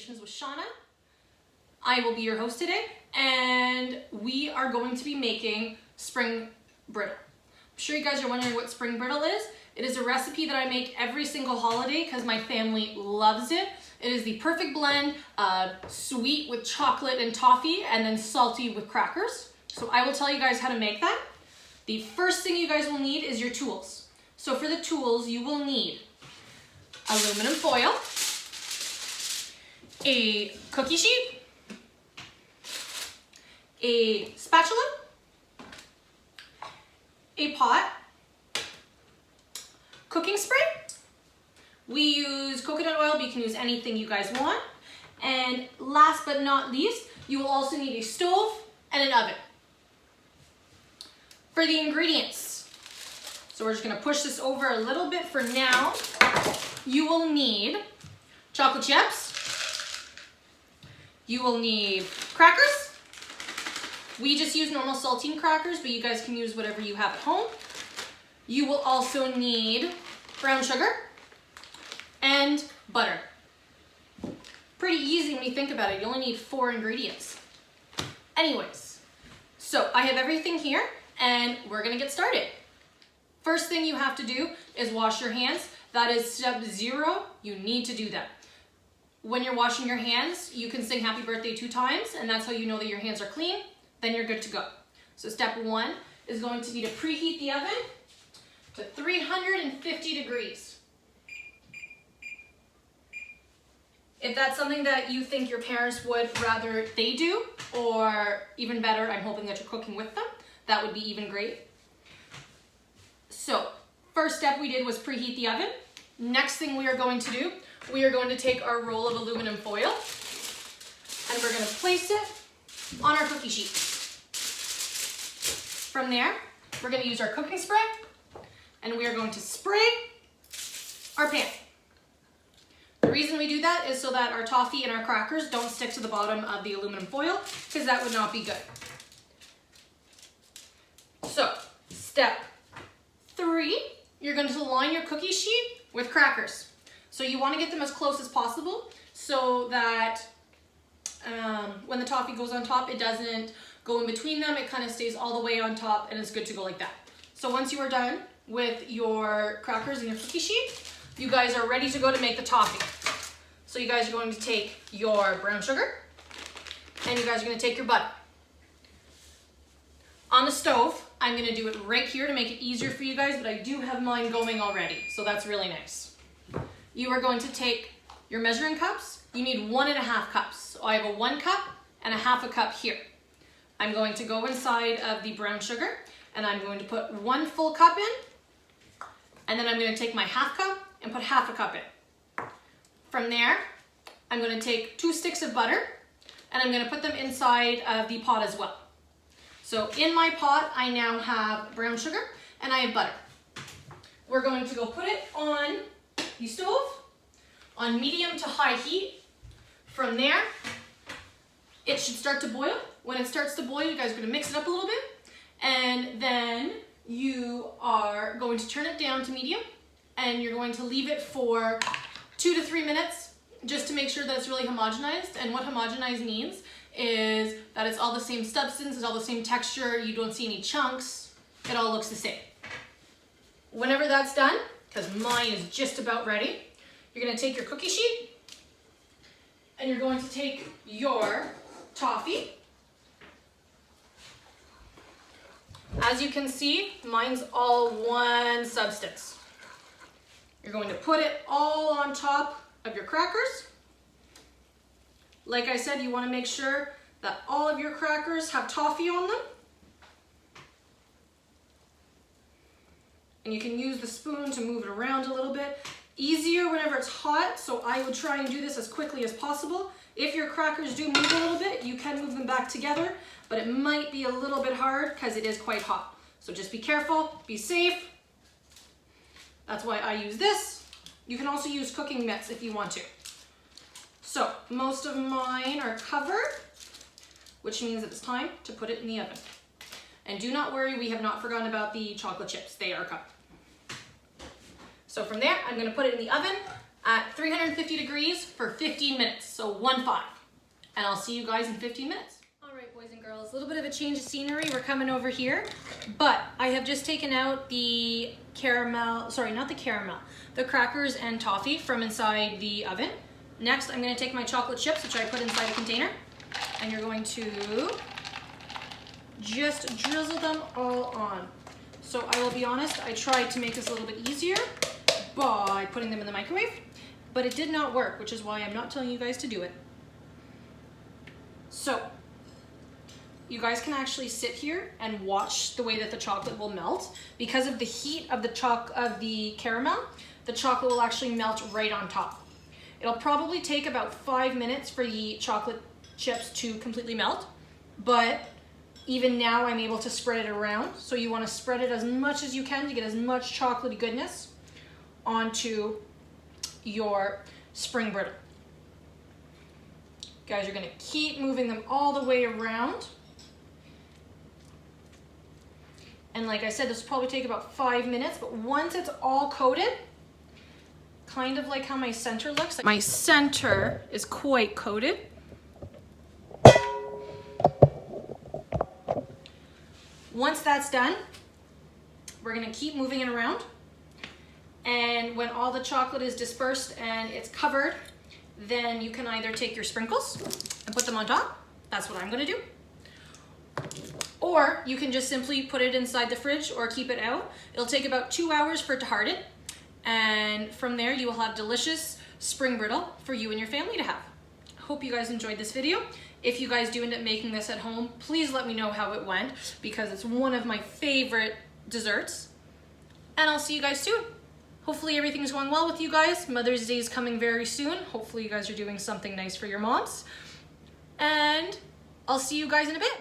Creations with Shawna. I will be your host today, and we are going to be making spring brittle. I'm sure you guys are wondering what spring brittle is. It is a recipe that I make every single holiday because my family loves it. It is the perfect blend of sweet with chocolate and toffee and then salty with crackers. So I will tell you guys how to make that. The first thing you guys will need is your tools. So for the tools, you will need aluminum foil, a cookie sheet, a spatula, a pot, cooking spray. We use coconut oil, but you can use anything you guys want. And last but not least, you will also need a stove and an oven. For the ingredients, so we're just gonna push this over a little bit for now. You will need chocolate chips. You will need crackers. We just use normal saltine crackers, but you guys can use whatever you have at home. You will also need brown sugar and butter. Pretty easy when you think about it. You only need 4 ingredients. Anyways, so I have everything here and we're gonna get started. First thing you have to do is wash your hands. That is step 0. You need to do that. When you're washing your hands, you can sing happy birthday 2 times, and that's how you know that your hands are clean. Then you're good to go. So step 1 is going to be to preheat the oven to 350 degrees. If that's something that you think your parents would rather they do, or even better, I'm hoping that you're cooking with them, that would be even great. So first step we did was preheat the oven. Next thing we are going to do, we are going to take our roll of aluminum foil and we're going to place it on our cookie sheet. From there, we're going to use our cooking spray and we are going to spray our pan. The reason we do that is so that our toffee and our crackers don't stick to the bottom of the aluminum foil, because that would not be good. So, step 3, you're going to line your cookie sheet with crackers. So you want to get them as close as possible so that when the toffee goes on top, it doesn't go in between them. It kind of stays all the way on top and it's good to go like that. So once you are done with your crackers and your cookie sheet, you guys are ready to go to make the toffee. So you guys are going to take your brown sugar and you guys are going to take your butter. On the stove, I'm going to do it right here to make it easier for you guys, but I do have mine going already, so that's really nice. You are going to take your measuring cups. You need 1.5 cups. So I have a 1 cup and a 1/2 cup here. I'm going to go inside of the brown sugar and I'm going to put 1 full cup in, and then I'm going to take my 1/2 cup and put 1/2 cup in. From there, I'm going to take 2 sticks of butter and I'm going to put them inside of the pot as well. So in my pot, I now have brown sugar and I have butter. We're going to go put it on the stove on medium to high heat. From there, it should start to boil. When it starts to boil, you guys are going to mix it up a little bit, and then you are going to turn it down to medium and you're going to leave it for 2 to 3 minutes just to make sure that it's really homogenized. And what homogenized means is that it's all the same substance, it's all the same texture, you don't see any chunks, it all looks the same. Whenever that's done, because mine is just about ready, you're going to take your cookie sheet and you're going to take your toffee. As you can see, mine's all one substance. You're going to put it all on top of your crackers. Like I said, you want to make sure that all of your crackers have toffee on them. And you can use the spoon to move it around a little bit. Easier whenever it's hot, so I would try and do this as quickly as possible. If your crackers do move a little bit, you can move them back together, but it might be a little bit hard because it is quite hot. So just be careful, be safe. That's why I use this. You can also use cooking mitts if you want to. So most of mine are covered, which means it's time to put it in the oven. And do not worry, we have not forgotten about the chocolate chips. They are covered. So from there, I'm going to put it in the oven at 350 degrees for 15 minutes. So 1-5. And I'll see you guys in 15 minutes. All right, boys and girls, a little bit of a change of scenery. We're coming over here, but I have just taken out the caramel, sorry, not the caramel, the crackers and toffee from inside the oven. Next, I'm gonna take my chocolate chips, which I put inside a container, and you're going to just drizzle them all on. So I will be honest, I tried to make this a little bit easier by putting them in the microwave, but it did not work, which is why I'm not telling you guys to do it. So you guys can actually sit here and watch the way that the chocolate will melt. Because of the heat of the caramel, the chocolate will actually melt right on top. It'll probably take about 5 minutes for the chocolate chips to completely melt, but even now I'm able to spread it around. So you want to spread it as much as you can to get as much chocolatey goodness onto your spring brittle. Guys, you're going to keep moving them all the way around. And like I said, this will probably take about 5 minutes, but once it's all coated, kind of like how my center looks. My center is quite coated. Once that's done, we're gonna keep moving it around. And when all the chocolate is dispersed and it's covered, then you can either take your sprinkles and put them on top. That's what I'm gonna do. Or you can just simply put it inside the fridge or keep it out. It'll take about 2 hours for it to harden. And from there, you will have delicious spring brittle for you and your family to have. Hope you guys enjoyed this video. If you guys do end up making this at home, please let me know how it went, because it's one of my favorite desserts. And I'll see you guys soon. Hopefully everything's going well with you guys. Mother's Day is coming very soon. Hopefully you guys are doing something nice for your moms. And I'll see you guys in a bit.